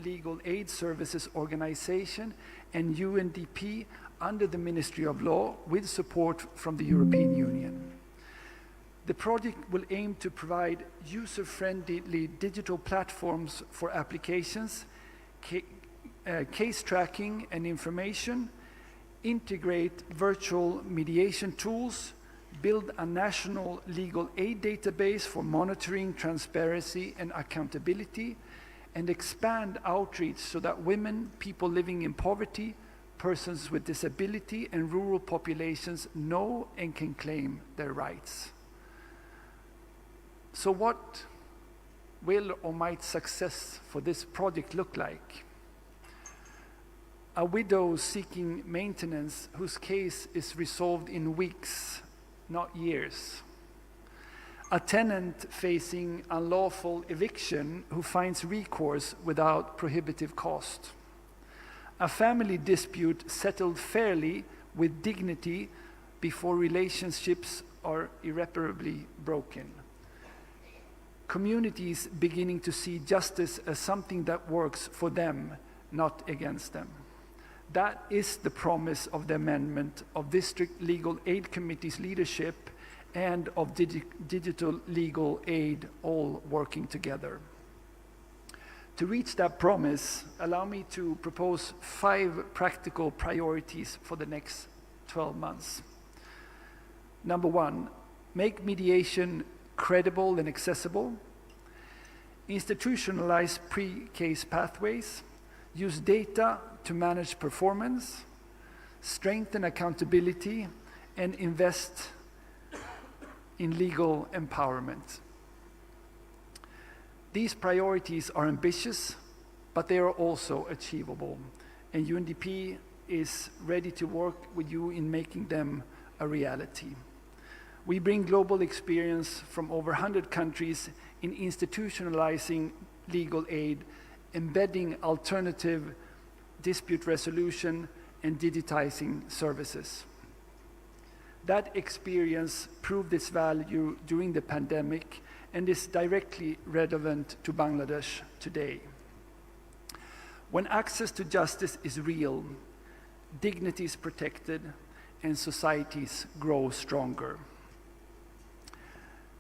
Legal Aid Services Organization and UNDP under the Ministry of Law with support from the European Union. The project will aim to provide user-friendly digital platforms for applications, case tracking and information, integrate virtual mediation tools, build a national legal aid database for monitoring, transparency, and accountability, and expand outreach so that women, people living in poverty, persons with disability, and rural populations know and can claim their rights. So what will or might success for this project look like? A widow seeking maintenance whose case is resolved in weeks, not years. A tenant facing unlawful eviction who finds recourse without prohibitive cost. A family dispute settled fairly with dignity before relationships are irreparably broken. Communities beginning to see justice as something that works for them, not against them. That is the promise of the amendment of District Legal Aid Committee's leadership and of digital legal aid all working together. To reach that promise, allow me to propose 5 practical priorities for the next 12 months. Number 1, make mediation credible and accessible. Institutionalize pre-case pathways. Use data to manage performance. Strengthen accountability and invest in legal empowerment. These priorities are ambitious, but they are also achievable, and UNDP is ready to work with you in making them a reality. We bring global experience from over 100 countries in institutionalizing legal aid, embedding alternative dispute resolution, and digitizing services. That experience proved its value during the pandemic and is directly relevant to Bangladesh today. When access to justice is real, dignity is protected, and societies grow stronger.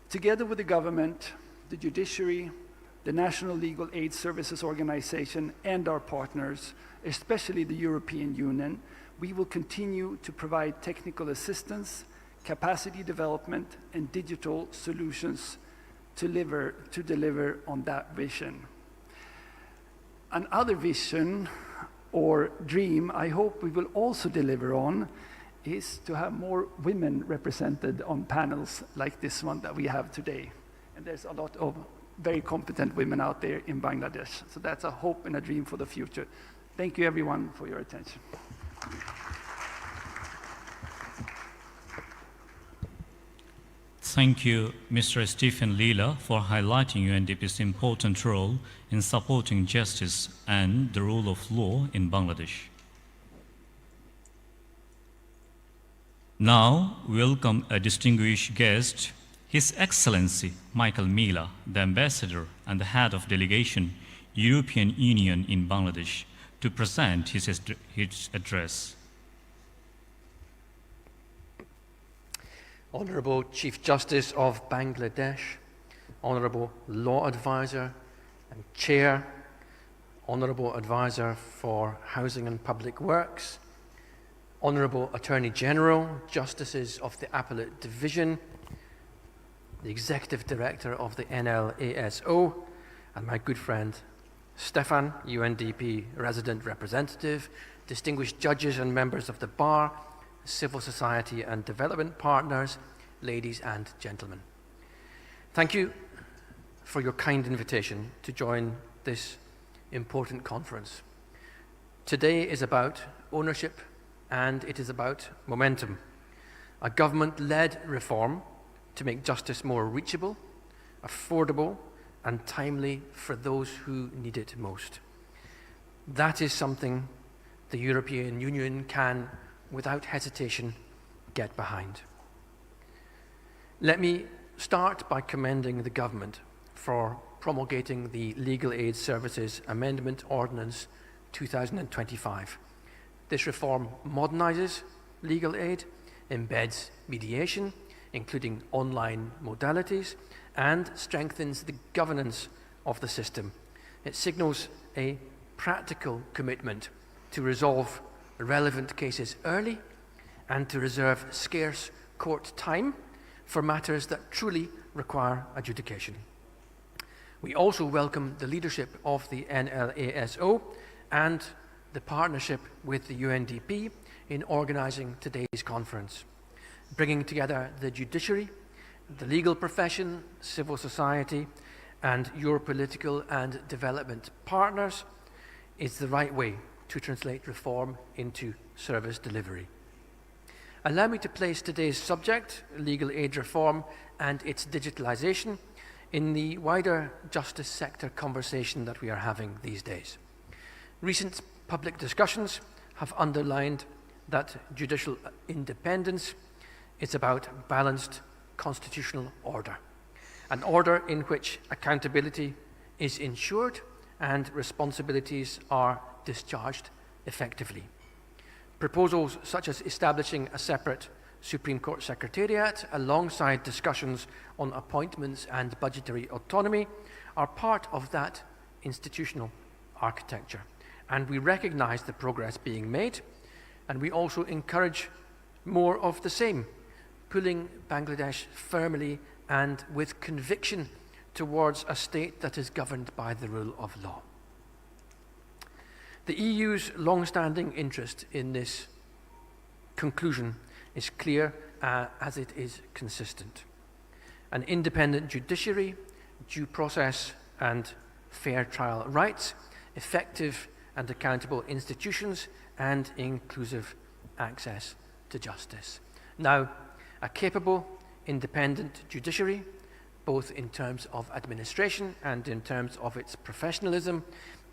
Together with the government, the judiciary, the National Legal Aid Services Organization, and our partners, especially the European Union, we will continue to provide technical assistance, capacity development, and digital solutions to deliver on that vision. Another vision or dream I hope we will also deliver on is to have more women represented on panels like this one that we have today. And there's a lot of very competent women out there in Bangladesh. So that's a hope and a dream for the future. Thank you everyone for your attention. Thank you, Mr. Stephen Leela, for highlighting UNDP's important role in supporting justice and the rule of law in Bangladesh. Now, welcome a distinguished guest, His Excellency Michael Mila, the Ambassador and the Head of Delegation, European Union in Bangladesh, to present his address. Honourable Chief Justice of Bangladesh, Honourable Law Advisor and Chair, Honourable Advisor for Housing and Public Works, Honourable Attorney General, Justices of the Appellate Division, the Executive Director of the NLASO, and my good friend Stefan, UNDP Resident Representative, distinguished judges and members of the Bar, civil society and development partners, ladies and gentlemen. Thank you for your kind invitation to join this important conference. Today is about ownership and it is about momentum. A government-led reform to make justice more reachable, affordable, and timely for those who need it most. That is something the European Union can, without hesitation, get behind. Let me start by commending the government for promulgating the Legal Aid Services Amendment Ordinance 2025. This reform modernises legal aid, embeds mediation, including online modalities, and strengthens the governance of the system. It signals a practical commitment to resolve relevant cases early and to reserve scarce court time for matters that truly require adjudication. We also welcome the leadership of the NLASO and the partnership with the UNDP in organising today's conference, bringing together the judiciary, the legal profession, civil society, and your political and development partners is the right way to translate reform into service delivery. Allow me to place today's subject, legal aid reform and its digitalisation, in the wider justice sector conversation that we are having these days. Recent public discussions have underlined that judicial independence is about balanced constitutional order, an order in which accountability is ensured and responsibilities are discharged effectively. Proposals such as establishing a separate Supreme Court Secretariat alongside discussions on appointments and budgetary autonomy are part of that institutional architecture. And we recognise the progress being made, and we also encourage more of the same, pulling Bangladesh firmly and with conviction towards a state that is governed by the rule of law. The EU's long-standing interest in this conclusion is clear as it is consistent. An independent judiciary, due process and fair trial rights, effective and accountable institutions, and inclusive access to justice. Now, a capable, independent judiciary, both in terms of administration and in terms of its professionalism,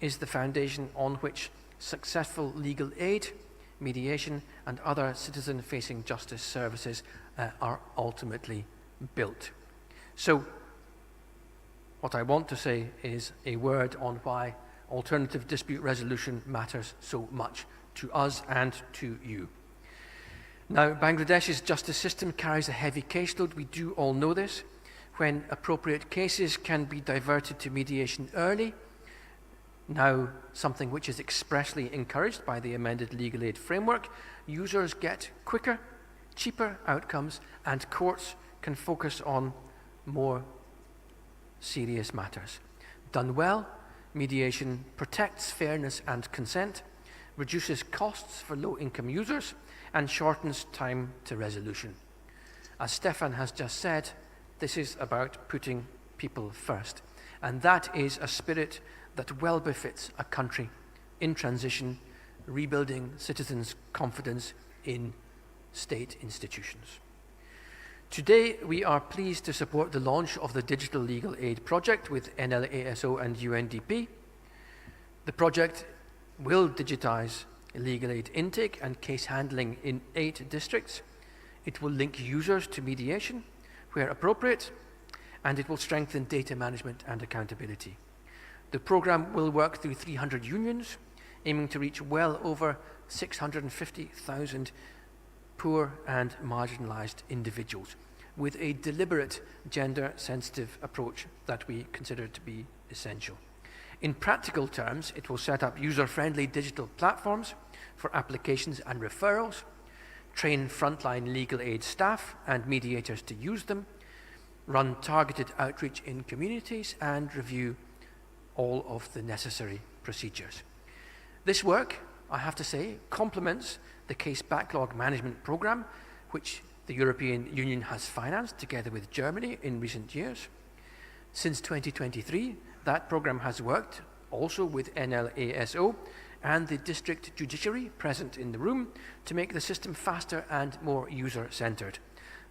is the foundation on which successful legal aid, mediation, and other citizen-facing justice services are ultimately built. So, what I want to say is a word on why alternative dispute resolution matters so much to us and to you. Now, Bangladesh's justice system carries a heavy caseload. We do all know this. When appropriate cases can be diverted to mediation early, now something which is expressly encouraged by the amended legal aid framework, users get quicker, cheaper outcomes, and courts can focus on more serious matters. Done well, mediation protects fairness and consent, reduces costs for low-income users, and shortens time to resolution. As Stefan has just said, this is about putting people first, and that is a spirit that well befits a country in transition, rebuilding citizens' confidence in state institutions. Today, we are pleased to support the launch of the Digital Legal Aid Project with NLASO and UNDP. The project will digitise legal aid intake and case handling in 8 districts. It will link users to mediation where appropriate, and it will strengthen data management and accountability. The programme will work through 300 unions, aiming to reach well over 650,000 poor and marginalised individuals, with a deliberate gender-sensitive approach that we consider to be essential. In practical terms, it will set up user-friendly digital platforms for applications and referrals, train frontline legal aid staff and mediators to use them, run targeted outreach in communities, and review all of the necessary procedures. This work, I have to say, complements the case backlog management programme, which the European Union has financed together with Germany in recent years. Since 2023, that programme has worked also with NLASO and the district judiciary present in the room to make the system faster and more user-centred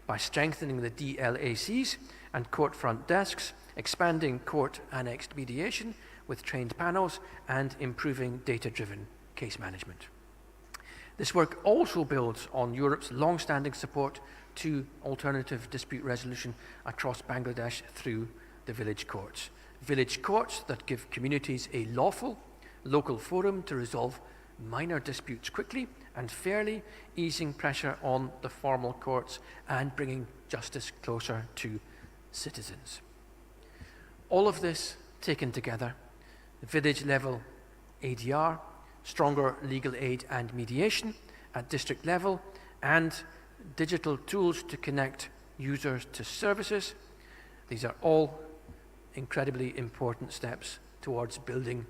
by strengthening the DLACs and court front desks, expanding court-annexed mediation with trained panels, and improving data-driven case management. This work also builds on Europe's long-standing support to alternative dispute resolution across Bangladesh through the village courts. Village courts that give communities a lawful local forum to resolve minor disputes quickly and fairly, easing pressure on the formal courts and bringing justice closer to citizens. All of this taken together, village level ADR, stronger legal aid and mediation at district level, and digital tools to connect users to services. These are all incredibly important steps towards building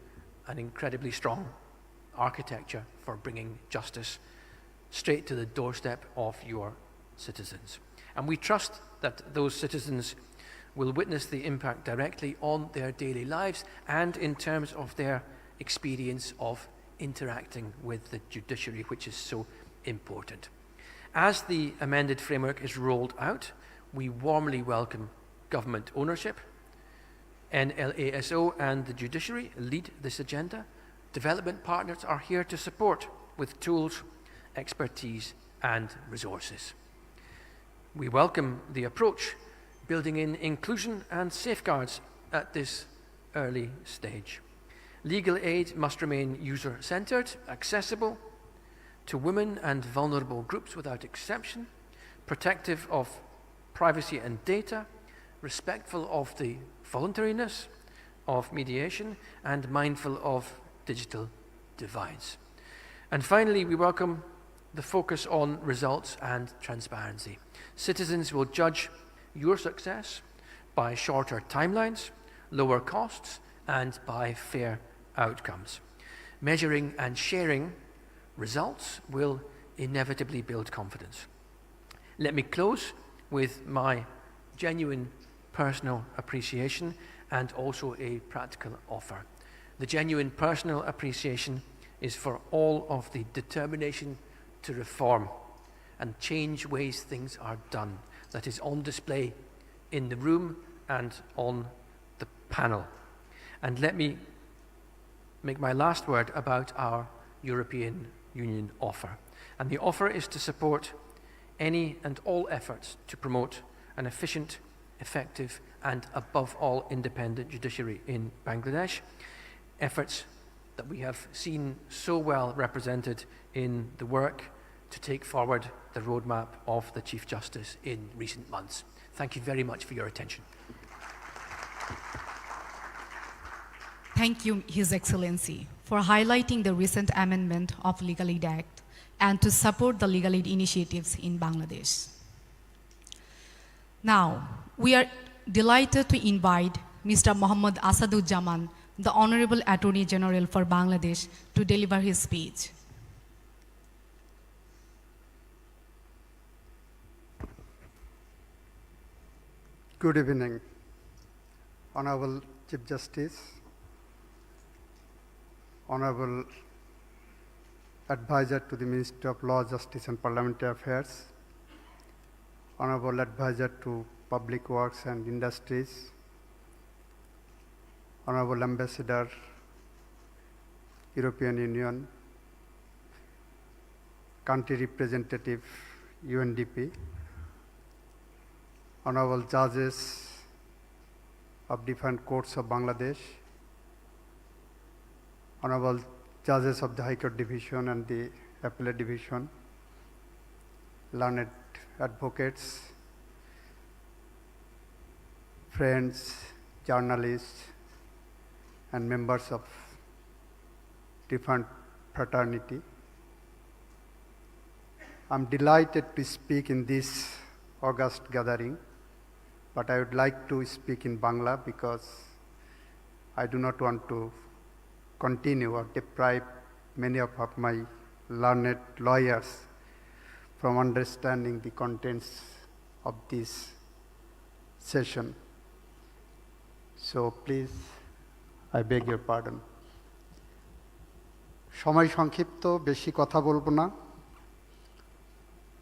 an incredibly strong architecture for bringing justice straight to the doorstep of your citizens. And we trust that those citizens will witness the impact directly on their daily lives and in terms of their experience of interacting with the judiciary, which is so important. As the amended framework is rolled out, we warmly welcome government ownership. NLASO and the judiciary lead this agenda. Development partners are here to support with tools, expertise, and resources. We welcome the approach, building in inclusion and safeguards at this early stage. Legal aid must remain user-centered, accessible to women and vulnerable groups without exception, protective of privacy and data, respectful of the voluntariness of mediation, and mindful of digital divides. And finally, we welcome the focus on results and transparency. Citizens will judge your success by shorter timelines, lower costs, and by fair outcomes. Measuring and sharing results will inevitably build confidence. Let me close with my genuine personal appreciation and also a practical offer. The genuine personal appreciation is for all of the determination to reform and change ways things are done that is on display in the room and on the panel. And let me make my last word about our European Union offer. And the offer is to support any and all efforts to promote an efficient, effective, and above all independent judiciary in Bangladesh, efforts that we have seen so well represented in the work to take forward the roadmap of the Chief Justice in recent months. Thank you very much for your attention. Thank you, His Excellency, for highlighting the recent amendment of Legal Aid Act and to support the legal aid initiatives in Bangladesh. Now, we are delighted to invite Mr. Mohammad Asaduzzaman, the Honorable Attorney General for Bangladesh, to deliver his speech. Good evening, Honorable Chief Justice, Honorable Advisor to the Minister of Law, Justice and Parliamentary Affairs, Honorable Advisor to Public Works and Industries, Honorable Ambassador, European Union, Country Representative, UNDP, Honorable Judges of different courts of Bangladesh, Honorable Judges of the High Court Division and the Appellate Division, learned advocates, friends, journalists, and members of different fraternity. I'm delighted to speak in this august gathering, but I would like to speak in Bangla because I do not want to continue or deprive many of my learned lawyers from understanding the contents of this session. So please, I beg your pardon. সময় সংক্ষিপ্ত, বেশি কথা বলবো না।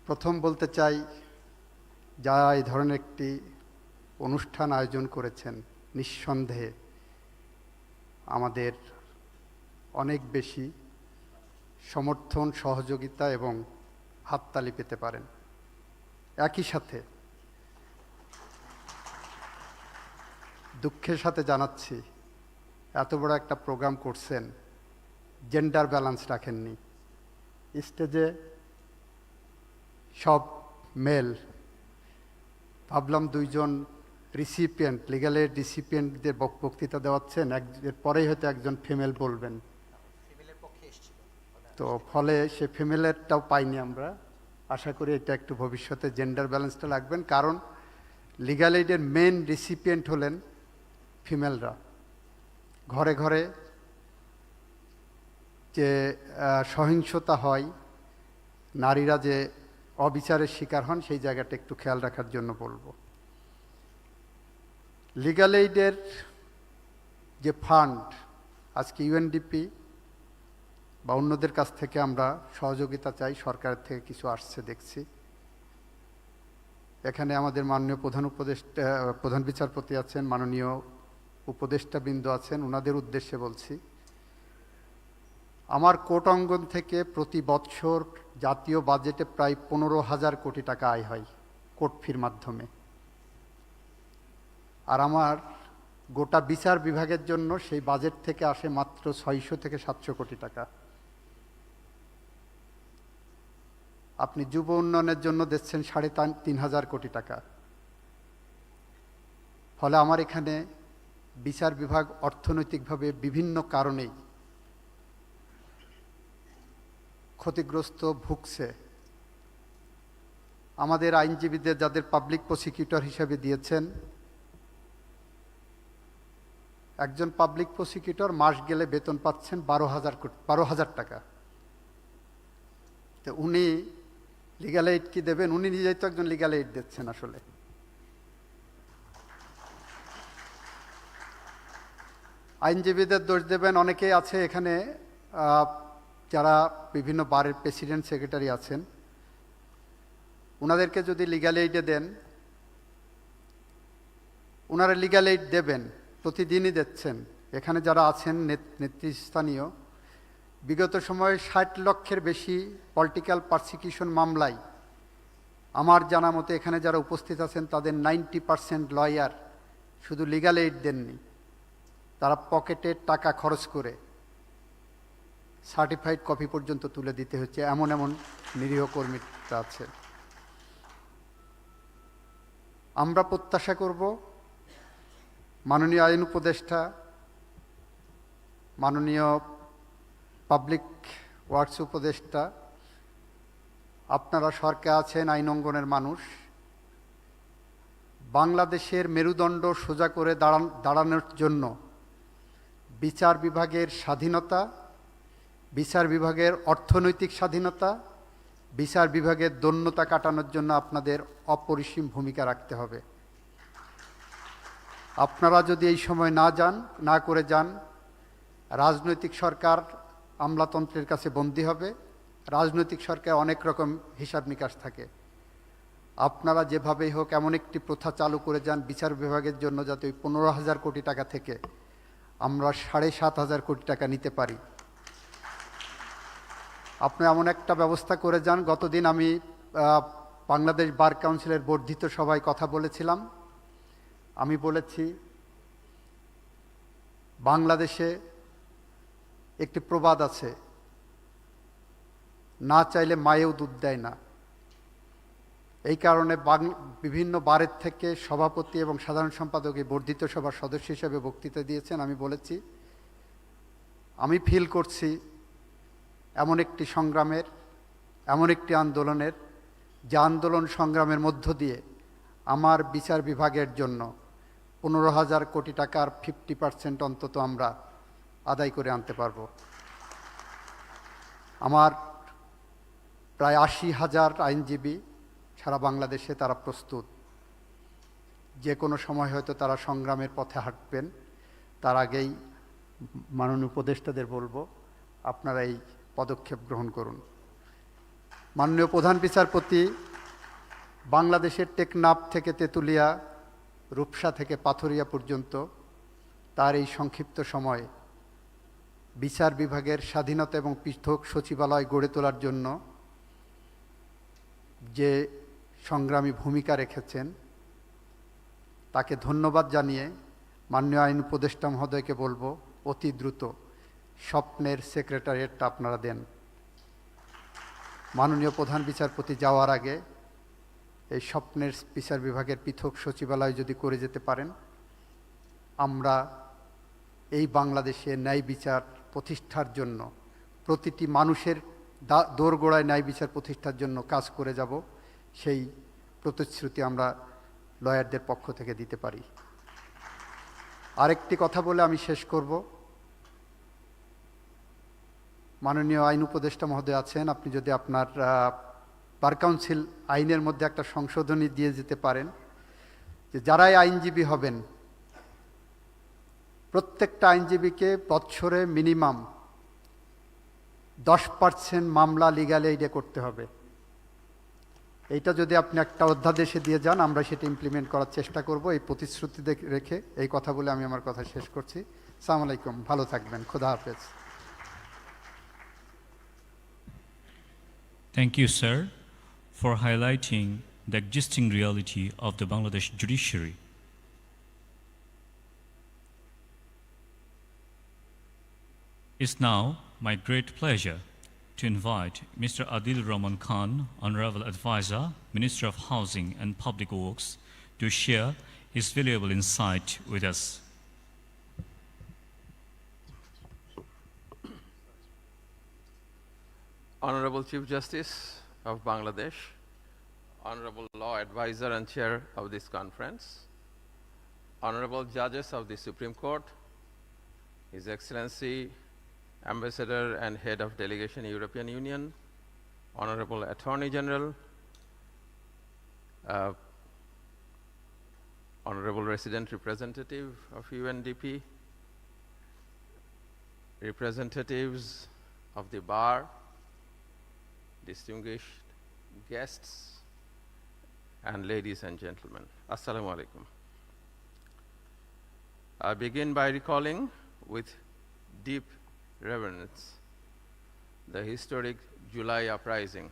প্রথম বলতে চাই, যারা এই ধরনের একটি অনুষ্ঠান আয়োজন করেছেন, নিঃসন্দেহে আমাদের অনেক বেশি সমর্থন, সহযোগিতা এবং হাততালি পেতে পারেন। একই সাথে দুঃখের সাথে জানাচ্ছি এত বড় একটা প্রোগ্রাম করছেন, জেন্ডার ব্যালেন্স রাখেননি। স্টেজে সব মেল, ভাবলাম দুইজন রিসিপিয়েন্ট, লিগ্যাল এইড রিসিপিয়েন্টদের বক্তৃতা দেওয়াচ্ছেন, এর পরেই হয়তো একজন ফিমেল বলবেন, তো ফলে সে ফিমেলেরটাও পাইনি আমরা। আশা করি এটা একটু ভবিষ্যতে জেন্ডার ব্যালেন্সটা রাখবেন, কারণ লিগ্যাল এইডের মেন রিসিপিয়েন্ট হলেন ফিমেলরা। ঘরে ঘরে যে সহিংসতা হয়, নারীরা যে অবিচারের শিকার হন, সেই জায়গাটা একটু খেয়াল রাখার জন্য বলবো। লিগ্যাল এইডের যে ফান্ড, আজকে ইউএনডিপি বা অন্যদের কাছ থেকে আমরা সহযোগিতা চাই, সরকারের থেকে কিছু আসছে দেখছি। এখানে আমাদের মাননীয় প্রধান বিচারপতি আছেন, মাননীয় উপদেষ্টাবৃন্দ আছেন, ওনাদের উদ্দেশ্যে বলছি, আমার কোর্ট অঙ্গন থেকে প্রতি বছর জাতীয় বাজেটে প্রায় 15,000 কোটি টাকা আয় হয় কোর্ট ফির মাধ্যমে। আর আমার গোটা বিচার বিভাগের জন্য সেই বাজেট থেকে আসে মাত্র 600 থেকে 700 কোটি টাকা। আপনি যুব উন্নয়নের জন্য দিচ্ছেন 3,500 কোটি টাকা। ফলে আমার এখানে বিচার বিভাগ অর্থনৈতিকভাবে বিভিন্ন কারণেই ক্ষতিগ্রস্ত ভুগছে। আমাদের আইনজীবীদের যাদের পাবলিক প্রসিকিউটর হিসেবে দিয়েছেন, একজন পাবলিক প্রসিকিউটর মাস গেলে বেতন পাচ্ছেন 12,000 টাকা। তো উনি লিগ্যাল এইড কি দেবেন? উনি নিজেই তো একজন লিগ্যাল এইড দিচ্ছেন। আসলে আইনজীবীদের দোষ দেবেন। অনেকেই আছে এখানে যারা বিভিন্ন বারের প্রেসিডেন্ট সেক্রেটারি আছেন, ওনাদেরকে যদি লিগ্যাল এইডে দেন, ওনারা লিগ্যাল এইড দেবেন, প্রতিদিনই দিচ্ছেন। এখানে যারা আছেন নেতৃস্থানীয়, বিগত সময়ে 60 লক্ষের বেশি পলিটিক্যাল পারসিকিউশন মামলায় আমার জানা মতে এখানে যারা উপস্থিত আছেন তাদের 90% লয়ার শুধু লিগ্যাল এইড দেননি, তারা পকেটে টাকা খরচ করে সার্টিফাইড কপি পর্যন্ত তুলে দিতে হচ্ছে। এমন এমন নিরীহ কর্মীরা আছে। আমরা প্রত্যাশা করব মাননীয় আইন উপদেষ্টা, মাননীয় পাবলিক ওয়ার্কস উপদেষ্টা, আপনারা সরকার আছেন, আইন অঙ্গনের মানুষ, বাংলাদেশের মেরুদণ্ড সোজা করে দাঁড়ানোর জন্য বিচার বিভাগের স্বাধীনতা, বিচার বিভাগের অর্থনৈতিক স্বাধীনতা, বিচার বিভাগের দৈন্যতা কাটানোর জন্য আপনাদের অপরিসীম ভূমিকা রাখতে হবে। আপনারা যদি এই সময় না করে যান, রাজনৈতিক সরকার আমলাতন্ত্রের কাছে বন্দী হবে। রাজনৈতিক সরকার অনেক রকম হিসাব নিকাশ থাকে। আপনারা যেভাবেই হোক এমন একটি প্রথা চালু করে যান বিচার বিভাগের জন্য, যাতে ওই 15,000 কোটি টাকা থেকে আমরা 7,500 কোটি টাকা নিতে পারি। আপনি এমন একটা ব্যবস্থা করে যান। গতদিন আমি বাংলাদেশ বার কাউন্সিলের বর্ধিত সভায় কথা বলেছিলাম। আমি বলেছি, বাংলাদেশে একটি প্রবাদ আছে, না চাইলে মায়েও দুধ দেয় না। এই কারণে বিভিন্ন বারের থেকে সভাপতি এবং সাধারণ সম্পাদক এই বর্ধিত সভার সদস্য হিসেবে বক্তৃতা দিয়েছেন। আমি বলেছি, আমি ফিল করছি এমন একটি সংগ্রামের, এমন একটি আন্দোলনের, যে আন্দোলন সংগ্রামের মধ্য দিয়ে আমার বিচার বিভাগের জন্য 15,000 কোটি টাকার 50% অন্তত আমরা আদায় করে আনতে পারব। আমার প্রায় 80,000 আইনজীবী সারা বাংলাদেশে, তারা প্রস্তুত। যে কোনো সময় হয়তো তারা সংগ্রামের পথে হাঁটবেন। তার আগেই মাননীয় উপদেষ্টাদের বলবো, আপনারা এই পদক্ষেপ গ্রহণ করুন। মাননীয় প্রধান বিচারপতি বাংলাদেশের টেকনাফ থেকে তেঁতুলিয়া, রূপসা থেকে পাথুরিয়া পর্যন্ত তার এই সংক্ষিপ্ত সময়ে বিচার বিভাগের স্বাধীনতা এবং পৃথক সচিবালয় গড়ে তোলার জন্য যে সংগ্রামী ভূমিকা রেখেছেন, তাকে ধন্যবাদ জানিয়ে মাননীয় আইন উপদেষ্টা মহোদয়কে বলবো অতি দ্রুত স্বপ্নের সেক্রেটারিয়েটটা আপনারা দেন। মাননীয় প্রধান বিচারপতি যাওয়ার আগে এই স্বপ্নের বিচার বিভাগের পৃথক সচিবালয় যদি করে যেতে পারেন, আমরা এই বাংলাদেশে ন্যায় বিচার প্রতিষ্ঠার জন্য প্রতিটি মানুষের দোরগোড়ায় ন্যায় বিচার প্রতিষ্ঠার জন্য কাজ করে যাব, সেই প্রতিশ্রুতি আমরা লয়ারদের পক্ষ থেকে দিতে পারি। আরেকটি কথা বলে আমি শেষ করব। মাননীয় আইন উপদেষ্টা মহোদয় আছেন, আপনি যদি আপনার বার কাউন্সিল আইনের মধ্যে একটা সংশোধনী দিয়ে যেতে পারেন যে যারাই আইনজীবী হবেন প্রত্যেকটা আইনজীবীকে বৎসরে মিনিমাম 10% মামলা লিগ্যাল এইডে করতে হবে। এইটা যদি আপনি একটা অধ্যাদেশে দিয়ে যান, আমরা সেটা ইমপ্লিমেন্ট করার চেষ্টা করব। এই প্রতিশ্রুতি রেখে এই কথা বলে আমি আমার কথা শেষ করছি। আসসালামু আলাইকুম, ভালো থাকবেন, খোদা হাফেজ। Thank you, sir, for highlighting the existing reality of the Bangladesh judiciary. It's now my great pleasure to invite Mr. Adil Rahman Khan, Honorable Advisor, Minister of Housing and Public Works, to share his valuable insight with us. Honorable Chief Justice of Bangladesh, Honorable Law Advisor and Chair of this conference, Honorable Judges of the Supreme Court, His Excellency Ambassador and Head of Delegation European Union, Honorable Attorney General, Honorable Resident Representative of UNDP, representatives of the Bar, distinguished guests, and ladies and gentlemen, Assalamu alaikum. I begin by recalling with deep reverence the historic July uprising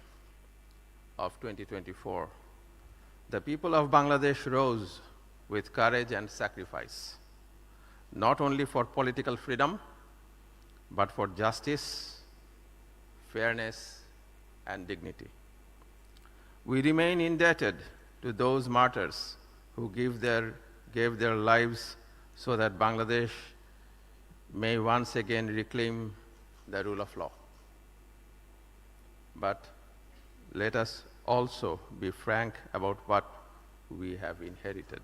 of 2024. The people of Bangladesh rose with courage and sacrifice, not only for political freedom, but for justice, fairness, and dignity. We remain indebted to those martyrs who gave their lives so that Bangladesh may once again reclaim the rule of law. But let us also be frank about what we have inherited.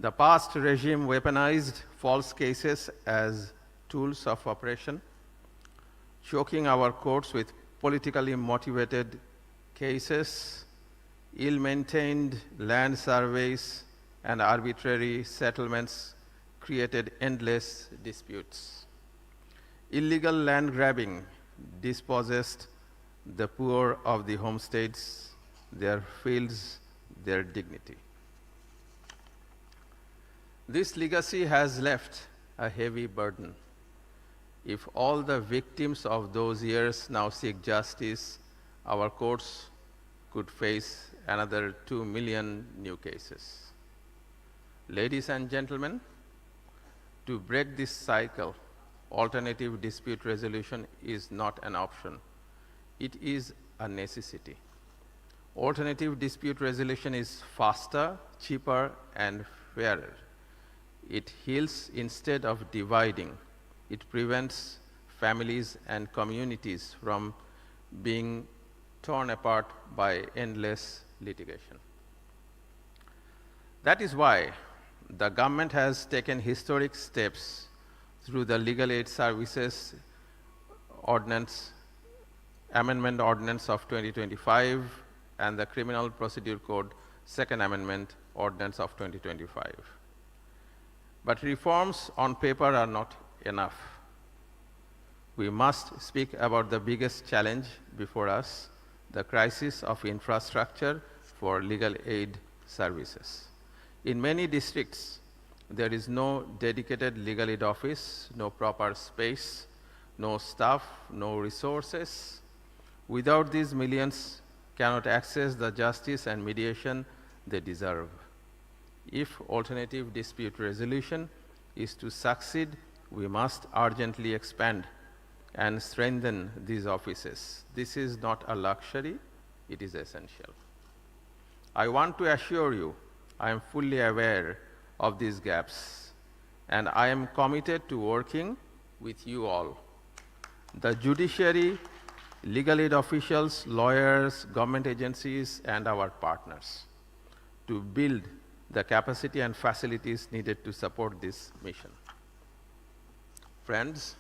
The past regime weaponized false cases as tools of oppression, choking our courts with politically motivated cases, ill-maintained land surveys, and arbitrary settlements created endless disputes. Illegal land grabbing dispossessed the poor of the homesteads, their fields, their dignity. This legacy has left a heavy burden. If all the victims of those years now seek justice, our courts could face another 2 million new cases. Ladies and gentlemen, to break this cycle, alternative dispute resolution is not an option. It is a necessity. Alternative dispute resolution is faster, cheaper, and fairer. It heals instead of dividing. It prevents families and communities from being torn apart by endless litigation. That is why the government has taken historic steps through the Legal Aid Services Amendment Ordinance of 2025 and the Criminal Procedure Code Second Amendment Ordinance of 2025. But reforms on paper are not enough. We must speak about the biggest challenge before us, the crisis of infrastructure for legal aid services. In many districts, there is no dedicated legal aid office, no proper space, no staff, no resources. Without these, millions cannot access the justice and mediation they deserve. If alternative dispute resolution is to succeed, we must urgently expand and strengthen these offices. This is not a luxury, it is essential. I want to assure you, I am fully aware of these gaps, and I am committed to working with you all, the judiciary, legal aid officials, lawyers, government agencies, and our partners, to build the capacity and facilities needed to support this mission. Friends,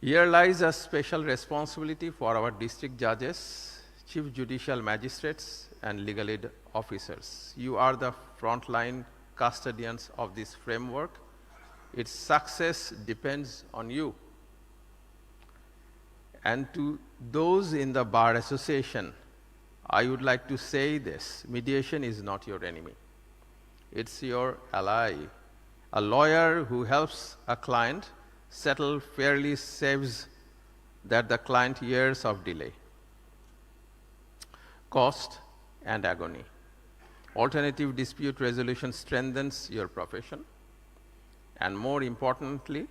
here lies a special responsibility for our district judges, chief judicial magistrates, and legal aid officers. You are the frontline custodians of this framework. Its success depends on you. And to those in the Bar Association, I would like to say this: mediation is not your enemy. It's your ally. A lawyer who helps a client settle fairly saves that the client years of delay, cost, and agony. Alternative dispute resolution strengthens your profession, and more importantly,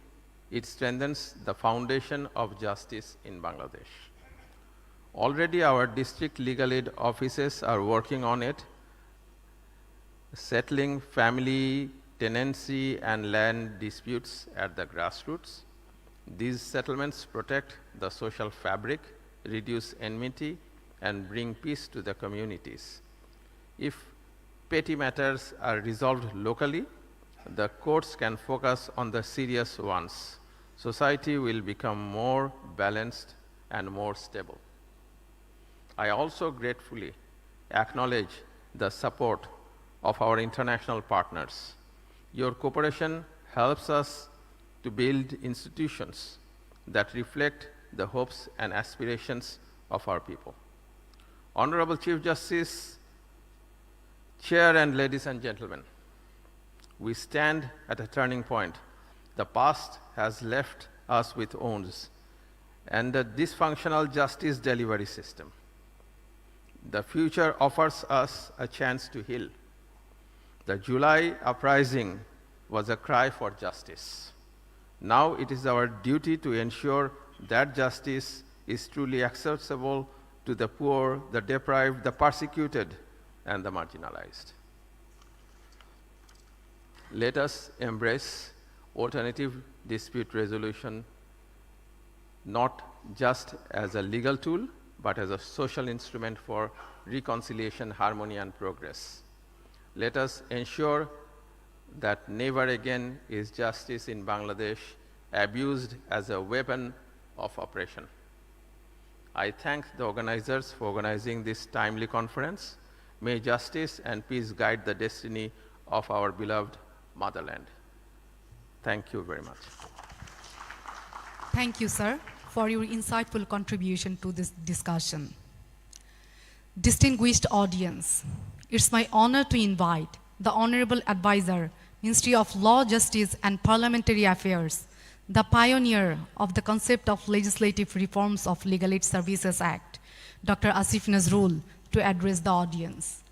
it strengthens the foundation of justice in Bangladesh. Already our district legal aid offices are working on it, settling family, tenancy, and land disputes at the grassroots. These settlements protect the social fabric, reduce enmity, and bring peace to the communities. If petty matters are resolved locally, the courts can focus on the serious ones. Society will become more balanced and more stable. I also gratefully acknowledge the support of our international partners. Your cooperation helps us to build institutions that reflect the hopes and aspirations of our people. Honorable Chief Justice, Chair, and ladies and gentlemen, we stand at a turning point. The past has left us with wounds and a dysfunctional justice delivery system. The future offers us a chance to heal. The July uprising was a cry for justice. Now it is our duty to ensure that justice is truly accessible to the poor, the deprived, the persecuted, and the marginalized. Let us embrace alternative dispute resolution not just as a legal tool, but as a social instrument for reconciliation, harmony, and progress. Let us ensure that never again is justice in Bangladesh abused as a weapon of oppression. I thank the organizers for organizing this timely conference. May justice and peace guide the destiny of our beloved motherland. Thank you very much. Thank you, sir, for your insightful contribution to this discussion. Distinguished audience, it's my honor to invite the Honorable Advisor, Ministry of Law, Justice, and Parliamentary Affairs, the pioneer of the concept of legislative reforms of Legal Aid Services Act, Dr. Asif Nazrul, to address the audience.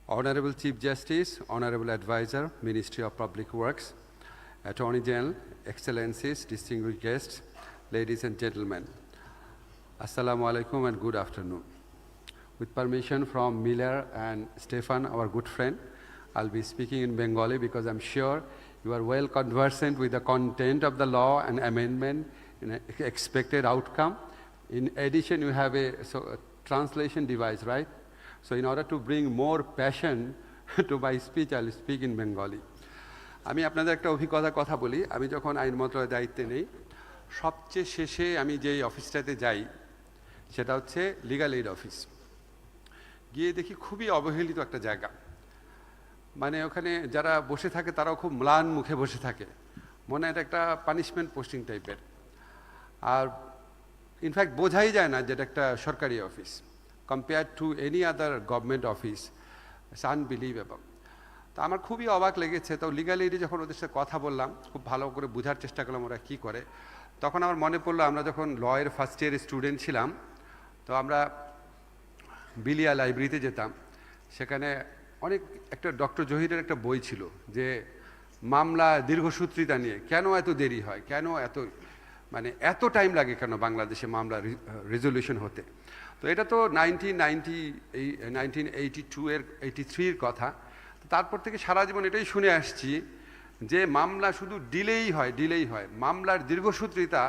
Honorable Chief Justice, Honorable Advisor, Ministry of Public Works, Attorney General, Excellencies, distinguished guests, ladies and gentlemen, Assalamu alaikum and good afternoon. With permission from Miller and Stefan, our good friend, I'll be speaking in Bengali because I'm sure you are well conversant with the content of the law and amendment and expected outcome. In addition, you have a translation device, right? So in order to bring more passion to my speech, I'll speak in Bengali. আমি আপনাদের একটা অভিজ্ঞতার কথা বলি। আমি যখন আইন মন্ত্রণালয়ের দায়িত্বে নেই, সবচেয়ে শেষে আমি যেই অফিসটাতে যাই সেটা হচ্ছে লিগ্যাল এইড অফিস। গিয়ে দেখি খুবই অবহেলিত একটা জায়গা। মানে ওখানে যারা বসে থাকে তারাও খুব ম্লান মুখে বসে থাকে, মনে হয় এটা একটা পানিশমেন্ট পোস্টিং টাইপের। আর ইনফ্যাক্ট বোঝাই যায় না যেটা একটা সরকারি office. Compared to any other government office, it's unbelievable. তো আমার খুবই অবাক লেগেছে। তো লিগ্যাল এইডে যখন ওদের সাথে কথা বললাম, খুব ভালো করে বোঝার চেষ্টা করলাম ওরা কী করে, তখন আমার মনে পড়লো আমরা যখন লয়ের ফার্স্ট ইয়ারের স্টুডেন্ট ছিলাম, তো আমরা বিলিয়া লাইব্রেরিতে যেতাম, সেখানে অনেক একটা ডক্টর জহিরের একটা বই ছিল যে মামলা দীর্ঘসূত্রিতা নিয়ে, কেন এত দেরি হয়, কেন এত মানে এত টাইম লাগে কেন বাংলাদেশে মামলা রেজলিউশন হতে। তো এটা তো 1982-83-এর কথা। তারপর থেকে সারা জীবন এটাই শুনে আসছি যে মামলা শুধু ডিলেই হয়। মামলার দীর্ঘসূত্রিতা,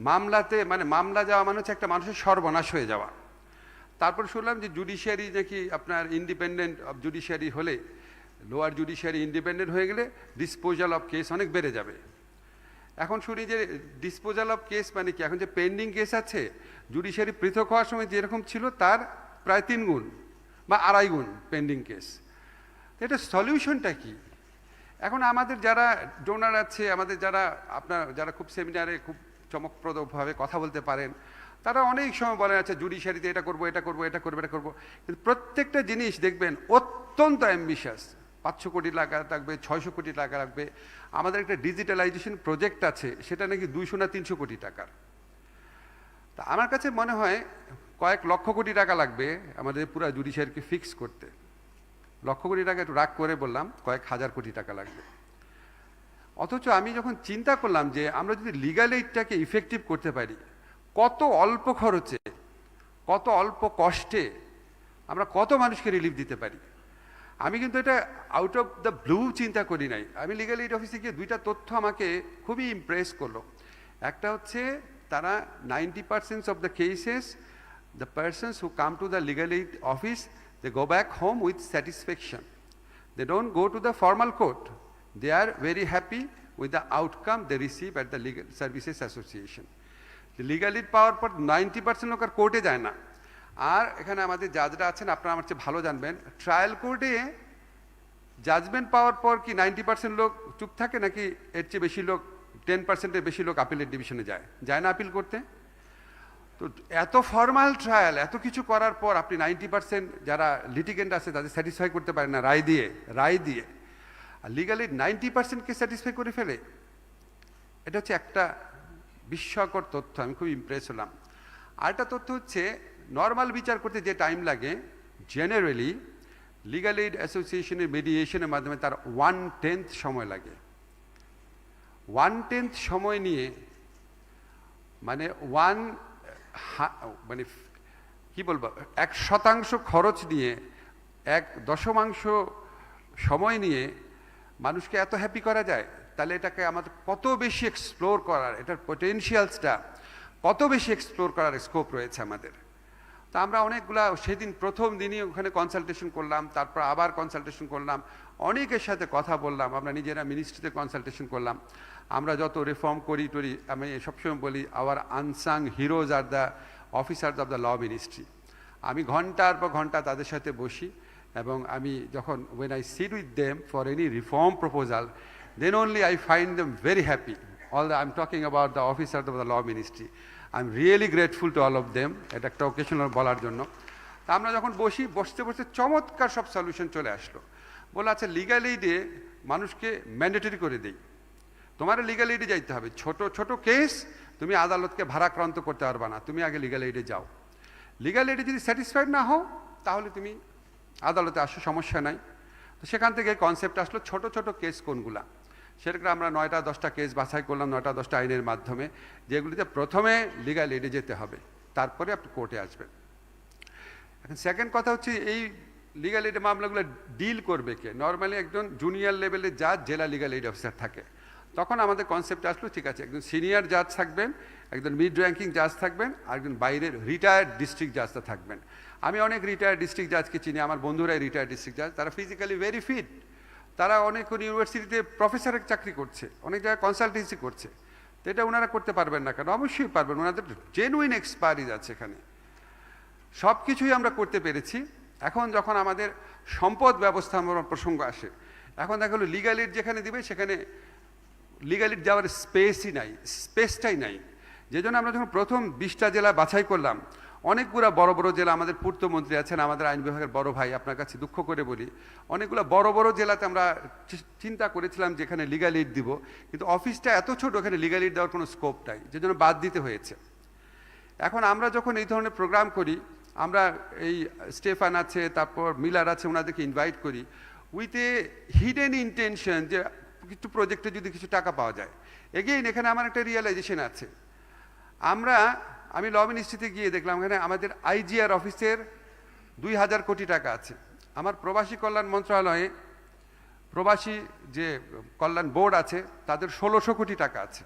মামলাতে মানে মামলা যাওয়া মানে হচ্ছে একটা মানুষের সর্বনাশ হয়ে যাওয়া। তারপর শুনলাম যে জুডিশিয়ারি নাকি আপনার ইন্ডিপেন্ডেন্ট অফ জুডিশিয়ারি হলে, লোয়ার জুডিশিয়ারি ইন্ডিপেন্ডেন্ট হয়ে গেলে ডিসপোজাল অফ কেস অনেক বেড়ে যাবে। এখন শুনি যে ডিসপোজাল অফ কেস মানে কি, এখন যে পেন্ডিং কেস আছে জুডিশিয়ারি পৃথক হওয়ার সময় যেরকম ছিল তার প্রায় 3 গুণ বা 2.5 গুণ পেন্ডিং কেস। এটা সলিউশনটা কি? এখন আমাদের যারা ডোনার আছে, আমাদের যারা খুব সেমিনারে খুব চমকপ্রদভাবে কথা বলতে পারেন, তারা অনেক সময় বলে আচ্ছা জুডিশিয়ারিতে এটা করবো, কিন্তু প্রত্যেকটা জিনিস দেখবেন অত্যন্ত অ্যাম্বিশাস। 500 কোটি টাকা লাগবে, 600 কোটি টাকা লাগবে। আমাদের একটা ডিজিটালাইজেশন প্রজেক্ট আছে, সেটা নাকি 200 না 300 কোটি টাকার। তা আমার কাছে মনে হয় কয়েক লক্ষ কোটি টাকা লাগবে আমাদের পুরো জুডিশিয়ারিকে ফিক্স করতে। লক্ষ কোটি টাকা একটু রাগ করে বললাম, কয়েক হাজার কোটি টাকা লাগবে। অথচ আমি যখন চিন্তা করলাম যে আমরা যদি লিগ্যাল এইডটাকে ইফেক্টিভ করতে পারি, কত অল্প খরচে, কত অল্প কষ্টে আমরা কত মানুষকে রিলিফ দিতে পারি। আমি কিন্তু এটা আউট অফ দ্য ব্লু চিন্তা করি নাই। আমি লিগ্যাল এইড অফিসে গিয়ে 2টা তথ্য আমাকে খুবই ইমপ্রেস করলো। একটা হচ্ছে তারা 90% of the cases, the persons who come to the legal aid office, they go back home with satisfaction. They don't go to the formal court. They are very happy with the outcome they receive at the Legal Services Association. The legal aid পাওয়ার পর 90% লোক আর কোর্টে যায় না। আর এখানে আমাদের জাজরা আছেন, আপনারা আমার চেয়ে ভালো জানবেন, ট্রায়াল কোর্টে জাজমেন্ট পাওয়ার পর কি 90% লোক চুপ থাকে, নাকি এর চেয়ে বেশি লোক 10%-এর বেশি লোক আপিলের ডিভিশনে যায় না আপিল করতে? তো এত ফর্মাল ট্রায়াল, এত কিছু করার পর আপনি 90% যারা লিটিগেন্ট আছে তাদের স্যাটিসফাই করতে পারেন না রায় দিয়ে, আর লিগালি 90%কে স্যাটিসফাই করে ফেলে। এটা হচ্ছে একটা বিস্ময়কর তথ্য, আমি খুব ইমপ্রেস হলাম। আরেকটা তথ্য হচ্ছে নর্মাল বিচার করতে যে টাইম লাগে, জেনারেলি লিগ্যাল এইড অ্যাসোসিয়েশনের মিডিয়েশনের মাধ্যমে তার 1/10 সময় লাগে। 1/10 সময় নিয়ে মানে কি বলবো, 1% খরচ নিয়ে, 1/10 সময় নিয়ে মানুষকে এত হ্যাপি করা যায়, তাহলে এটাকে আমাদের কত বেশি এক্সপ্লোর করার, এটার পটেনশিয়ালসটা কত বেশি এক্সপ্লোর করার স্কোপ রয়েছে আমাদের। তা আমরা অনেকগুলা সেদিন প্রথম দিনই ওখানে কনসালটেশন করলাম, তারপর আবার কনসালটেশন করলাম, অনেকের সাথে কথা বললাম, আমরা নিজেরা মিনিস্ট্রিতে কনসালটেশন করলাম। আমরা যত রিফর্ম করি আমি সবসময় বলি our unsung heroes are the officers of the law ministry. আমি ঘন্টার পর ঘন্টা তাদের সাথে বসি, এবং আমি যখন when I sit with them for any reform proposal, then only I find them very happy. I'm talking about the officers of the law ministry. I'm really grateful to all of them. এটা একটা occasional বলার জন্য। তা আমরা যখন বসতে চমৎকার সব সলিউশন চলে আসলো। বলে আচ্ছা লিগ্যাল এইডে মানুষকে ম্যান্ডেটরি করে দেই, তোমার লিগ্যাল এইডে যাইতে হবে। ছোট কেস তুমি আদালতকে ভারাক্রান্ত করতে পারবা না, তুমি আগে লিগ্যাল এইডে যাও। লিগ্যাল এইডে যদি স্যাটিসফাইড না হও তাহলে তুমি আদালতে আসো, সমস্যা নাই। তো সেখান থেকে কনসেপ্ট আসলো ছোট কেস কোনগুলা। সেটাকে আমরা 9টা-10টা কেস বাছাই করলাম, 9টা-10টা আইনের মাধ্যমে, যেগুলিতে প্রথমে লিগ্যাল এইডে যেতে হবে, তারপরে আপনি কোর্টে আসবেন। এখন সেকেন্ড কথা হচ্ছে এই লিগ্যাল এইড মামলাগুলো ডিল করবে কে? নর্মালি একজন জুনিয়র লেভেলের জাজ, জেলা লিগ্যাল এইড অফিসার থাকে। তখন আমাদের কনসেপ্ট আসলো ঠিক আছে, একজন সিনিয়র জাজ থাকবেন, একজন মিড র্যাঙ্কিং জাজ থাকবেন, আর একজন বাইরের রিটায়ার্ড ডিস্ট্রিক্ট জাজটা থাকবেন। আমি অনেক রিটায়ার্ড ডিস্ট্রিক্ট জাজকে চিনি, আমার বন্ধুরাই রিটায়ার্ড ডিস্ট্রিক্ট জাজ, তারা ফিজিক্যালি ভেরি ফিট, তারা অনেক ইউনিভার্সিটিতে প্রফেসরের চাকরি করছে, অনেক জায়গায় কনসালটেন্সি করছে। তো এটা ওনারা করতে পারবেন না কেন? অবশ্যই পারবেন, ওনাদের জেনুইন এক্সপার্টিজ আছে এখানে। সব কিছুই আমরা করতে পেরেছি। এখন যখন আমাদের সম্পদ ব্যবস্থাপনার প্রসঙ্গ আসে, এখন দেখা হলো লিগ্যাল এইড যেখানে দিবে সেখানে লিগ্যাল এইড যাওয়ার স্পেসটাই নাই। যে জন্য আমরা যখন প্রথম 20টা জেলা বাছাই করলাম, অনেকগুলো বড় জেলা, আমাদের পূর্তমন্ত্রী আছেন, আমাদের আইন বিভাগের বড় ভাই, আপনার কাছে দুঃখ করে বলি, অনেকগুলো বড় জেলাতে আমরা চিন্তা করেছিলাম যেখানে লিগ্যাল এইড দিব, কিন্তু অফিসটা এত ছোট, ওখানে লিগ্যাল এইড দেওয়ার কোনো স্কোপ নাই, যে জন্য বাদ দিতে হয়েছে। এখন আমরা যখন এই ধরনের প্রোগ্রাম করি, আমরা এই স্টেফান আছে, তারপর মিলার আছে, ওনাদেরকে ইনভাইট করি উইথ এ হিডেন ইন্টেনশন যে কিছু প্রজেক্টে যদি কিছু টাকা পাওয়া যায়। এগেইন এখানে আমার একটা রিয়েলাইজেশন আছে, আমি ল মিনিস্ট্রিতে গিয়ে দেখলাম এখানে আমাদের IGR অফিসের 2000 কোটি টাকা আছে। আমার প্রবাসী কল্যাণ মন্ত্রণালয়ে প্রবাসী যে কল্যাণ বোর্ড আছে তাদের 1600 কোটি টাকা আছে।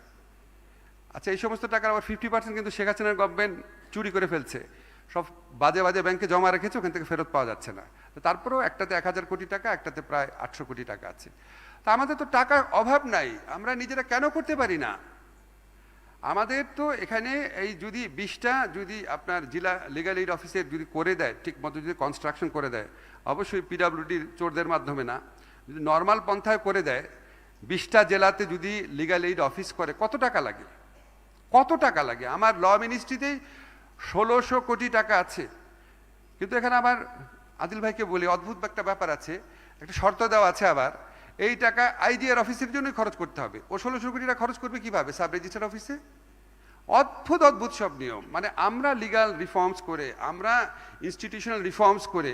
আচ্ছা, এই সমস্ত টাকার আবার 50% কিন্তু শেখ হাসিনার গভর্নমেন্ট চুরি করে ফেলছে, সব বাজে বাজে ব্যাংকে জমা রেখেছে, ওখান থেকে ফেরত পাওয়া যাচ্ছে না। তারপরেও একটাতে 1000 কোটি টাকা, একটাতে প্রায় 800 কোটি টাকা আছে। তা আমাদের তো টাকার অভাব নাই, আমরা নিজেরা কেন করতে পারি না? আমাদের তো এখানে এই যদি 20টা যদি আপনার জেলা লিগ্যাল এইড অফিসের যদি করে দেয়, ঠিক মতো যদি কনস্ট্রাকশন করে দেয়, অবশ্যই PWD চোরদের মাধ্যমে না, যদি নর্মাল পন্থায় করে দেয়, 20টা জেলাতে যদি লিগ্যাল এইড অফিস করে, কত টাকা লাগে? কত টাকা লাগে? আমার ল মিনিস্ট্রিতেই 1600 কোটি টাকা আছে। কিন্তু এখানে আবার আদিল ভাইকে বলি, অদ্ভুত একটা ব্যাপার আছে, একটা শর্ত দেওয়া আছে আবার, এই টাকা IDR অফিসের জন্যই খরচ করতে হবে। ও 1600 কোটি টাকা খরচ করবে কিভাবে? সাব রেজিস্ট্রার অফিসে। অদ্ভুত অদ্ভুত সব নিয়ম। মানে আমরা লিগাল রিফর্মস করে, আমরা ইনস্টিটিউশনাল রিফর্মস করে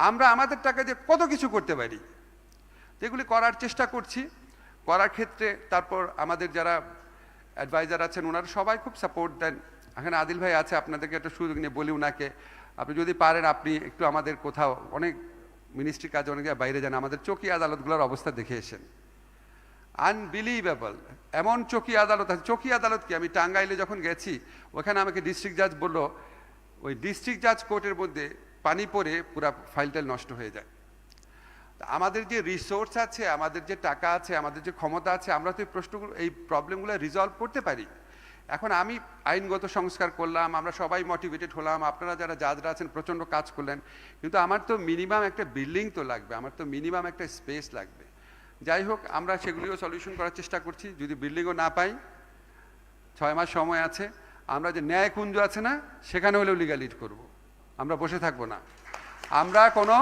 আমরা আমাদের টাকা দিয়ে কত কিছু করতে পারি, এগুলি করার চেষ্টা করছি। করার ক্ষেত্রে তারপর আমাদের যারা অ্যাডভাইজার আছেন ওনারা সবাই খুব সাপোর্ট দেন। এখানে আদিল ভাই আছে, আপনাদেরকে একটা সুযোগ নিয়ে বলি ওনাকে, আপনি যদি পারেন আপনি একটু আমাদের কোথাও, অনেক মিনিস্ট্রি কাজে অনেক জায়গায় বাইরে যান, আমাদের চৌকি আদালতগুলোর অবস্থা দেখে এসেন। আনবিলিভেবল, এমন চৌকি আদালত আছে। চৌকি আদালত কি, আমি টাঙ্গাইলে যখন গেছি ওখানে আমাকে ডিস্ট্রিক্ট জাজ বলল, ওই ডিস্ট্রিক্ট জাজ কোর্টের মধ্যে পানি পড়ে পুরো ফাইলটাইল নষ্ট হয়ে যায়। আমাদের যে রিসোর্স আছে, আমাদের যে টাকা আছে, আমাদের যে ক্ষমতা আছে, আমরা তো এই প্রশ্নগুলো, এই প্রবলেমগুলো রিজলভ করতে পারি। এখন আমি আইনগত সংস্কার করলাম, আমরা সবাই মোটিভেটেড হলাম, আপনারা যারা জাজরা আছেন প্রচণ্ড কাজ করলেন, কিন্তু আমার তো মিনিমাম একটা বিল্ডিং তো লাগবে, আমার তো মিনিমাম একটা স্পেস লাগবে। যাই হোক, আমরা সেগুলিও সলিউশন করার চেষ্টা করছি। যদি বিল্ডিংও না পাই, 6 মাস সময় আছে, আমরা যে ন্যায়কুঞ্জ আছে না, সেখানে হলেও লিগ্যাল এইড করব। আমরা বসে থাকবো না, আমরা কোনো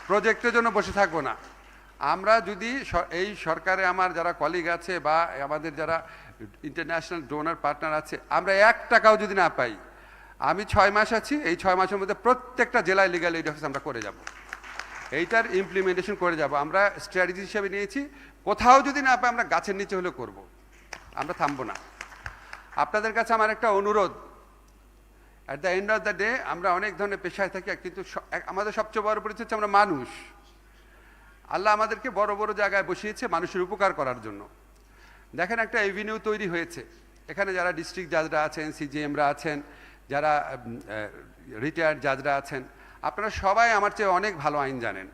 প্রজেক্টের জন্য বসে থাকবো না। আমরা যদি এই সরকারে আমার যারা কলিগ আছে বা আমাদের যারা ইন্টারন্যাশনাল ডোনার পার্টনার আছে, আমরা 1 টাকাও যদি না পাই, আমি 6 মাস আছি, এই 6 মাসের মধ্যে প্রত্যেকটা জেলায় লিগ্যাল এইড অফিস আমরা করে যাব, এইটার ইমপ্লিমেন্টেশন করে যাব। আমরা স্ট্র্যাটেজি হিসেবে নিয়েছি, কোথাও যদি না পাই আমরা গাছের নিচে হলেও করব, আমরা থামবো না। আপনাদের কাছে আমার একটা অনুরোধ, at the end of the day আমরা অনেক ধরনের পেশায় থাকি, কিন্তু আমাদের সবচেয়ে বড় পরিচয় হচ্ছে আমরা মানুষ। আল্লাহ আমাদেরকে বড় বড় জায়গায় বসিয়েছে মানুষের উপকার করার জন্য। দেখেন, একটা এভিনিউ তৈরি হয়েছে, এখানে যারা ডিস্ট্রিক্ট জাজরা আছেন, CJMরা আছেন, যারা রিটায়ার্ড জাজরা আছেন, আপনারা সবাই আমার চেয়ে অনেক ভালো আইন জানেন।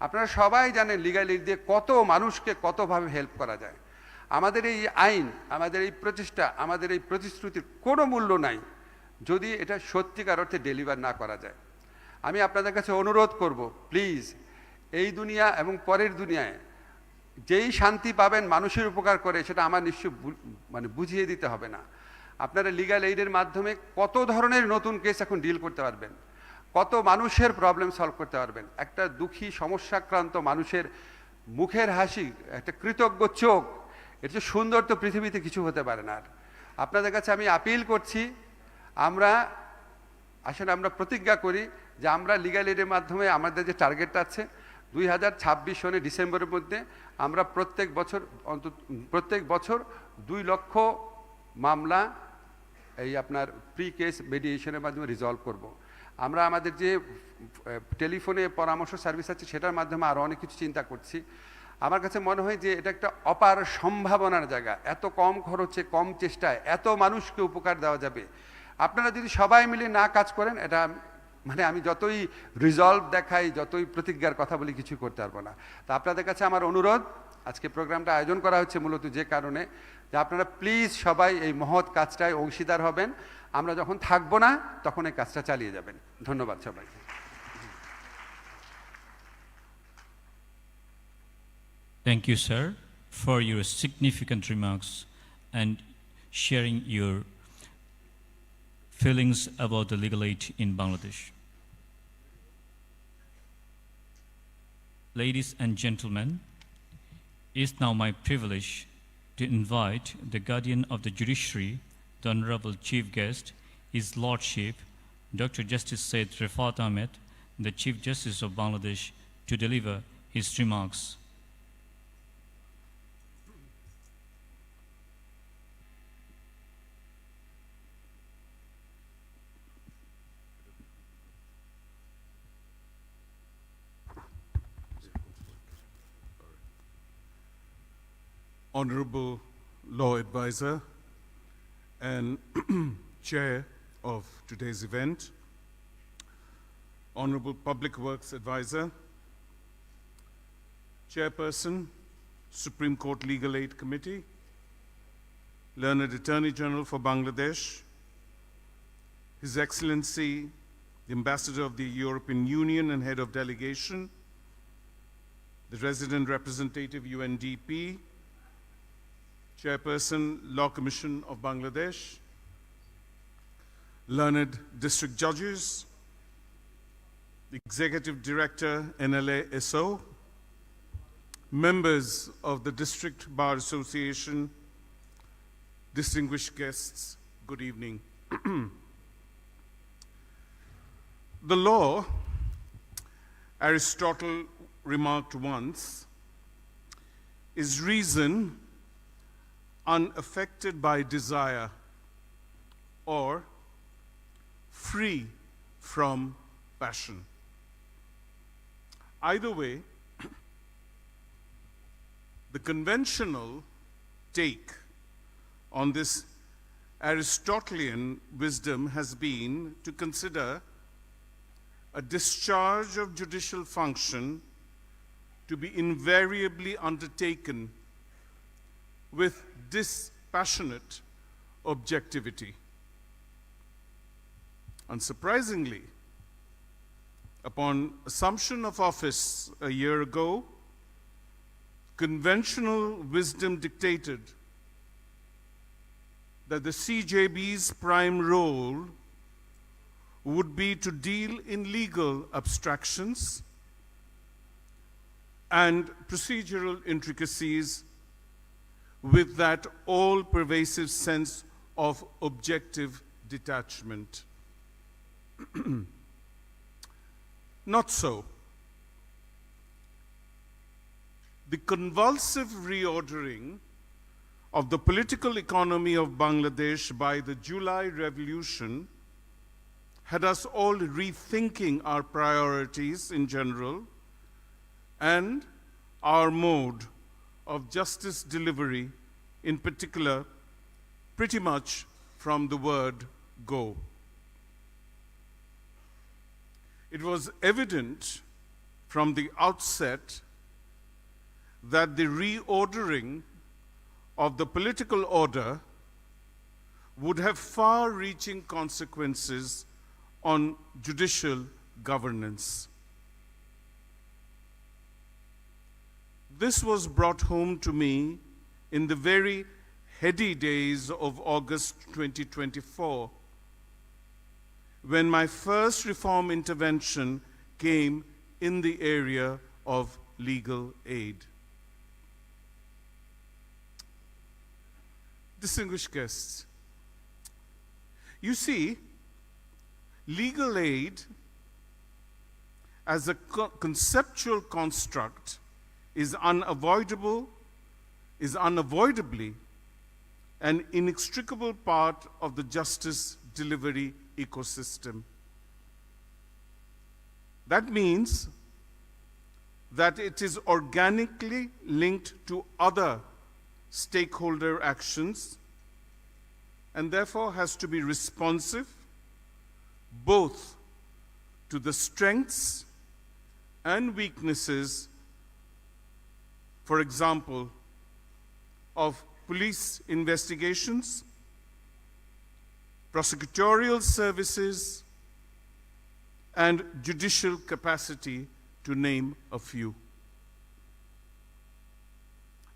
আপনারা সবাই জানেন লিগ্যাল এইড দিয়ে কত মানুষকে কতভাবে হেল্প করা যায়। আমাদের এই আইন, আমাদের এই প্রচেষ্টা, আমাদের এই প্রতিশ্রুতির কোনো মূল্য নাই যদি এটা সত্যিকার অর্থে ডেলিভার না করা যায়। আমি আপনাদের কাছে অনুরোধ করব, প্লিজ এই দুনিয়া এবং পরের দুনিয়ায় যেই শান্তি পাবেন মানুষের উপকার করে, সেটা আমার নিশ্চয় বুঝিয়ে দিতে হবে না। আপনারা লিগ্যাল এইডের মাধ্যমে কত ধরনের নতুন কেস এখন ডিল করতে পারবেন, কত মানুষের প্রবলেম সলভ করতে পারবেন। একটা দুঃখী সমস্যাক্রান্ত মানুষের মুখের হাসি, একটা কৃতজ্ঞ চোখ, এর চেয়ে সুন্দর তো পৃথিবীতে কিছু হতে পারে না। আর আপনাদের কাছে আমি আপিল করছি, আসলে আমরা প্রতিজ্ঞা করি যে আমরা লিগ্যাল এইডের মাধ্যমে আমাদের যে টার্গেটটা আছে 2026 সনের ডিসেম্বরের মধ্যে আমরা প্রত্যেক বছর 2 লক্ষ মামলা এই আপনার প্রি কেস মেডিয়েশনের মাধ্যমে রিজলভ করব। আমরা আমাদের যে টেলিফোনে পরামর্শ সার্ভিস আছে সেটার মাধ্যমে আরও অনেক কিছু চিন্তা করছি। আমার কাছে মনে হয় যে এটা একটা অপার সম্ভাবনার জায়গা, এত কম খরচে কম চেষ্টায় এত মানুষকে উপকার দেওয়া যাবে। আপনারা যদি সবাই মিলে না কাজ করেন, এটা আমি যতই রিজলভ দেখাই, যতই প্রতিজ্ঞার কথা বলি, কিছু করতে পারবো না। তা আপনাদের কাছে আমার অনুরোধ, আজকে প্রোগ্রামটা আয়োজন করা হচ্ছে মূলত যে কারণে, যে আপনারা প্লিজ সবাই এই মহৎ কাজটায় অংশীদার হবেন। আমরা যখন থাকবো না তখন এই কাজটা চালিয়ে যাবেন। ধন্যবাদ সবাইকে। Thank you, sir, for your significant remarks and sharing your feelings about the legal aid in Bangladesh. Ladies and gentlemen, it is now my privilege to invite the guardian of the judiciary, the Honorable Chief Guest, His Lordship, Dr. Justice Said Rifat Ahmed, the Chief Justice of Bangladesh, to deliver his remarks. Honorable Law Advisor and Chair of today's event, Honorable Public Works Advisor, Chairperson, Supreme Court Legal Aid Committee, Learned Attorney General for Bangladesh, His Excellency, the Ambassador of the European Union and Head of Delegation, the Resident Representative UNDP, Chairperson, Law Commission of Bangladesh, learned district judges, the Executive Director, NLA SO, members of the District Bar Association, distinguished guests, good evening. The law, Aristotle remarked once, is reason unaffected by desire or free from passion. Either way, the conventional take on this Aristotelian wisdom has been to consider a discharge of judicial function to be invariably undertaken with dispassionate objectivity. Unsurprisingly, upon assumption of office a year ago, conventional wisdom dictated that the CJB's prime role would be to deal in legal abstractions and procedural intricacies with that all-pervasive sense of objective detachment. Not so. The convulsive reordering of the political economy of Bangladesh by the July Revolution had us all rethinking our priorities in general and our mode of justice delivery in particular, pretty much from the word go. It was evident from the outset that the reordering of the political order would have far-reaching consequences on judicial governance. This was brought home to me in the very heady days of August 2024, when my first reform intervention came in the area of legal aid. Distinguished guests, you see, legal aid as a conceptual construct is unavoidably an inextricable part of the justice delivery ecosystem. That means that it is organically linked to other stakeholder actions and therefore has to be responsive both to the strengths and weaknesses, for example, of police investigations, prosecutorial services, and judicial capacity, to name a few.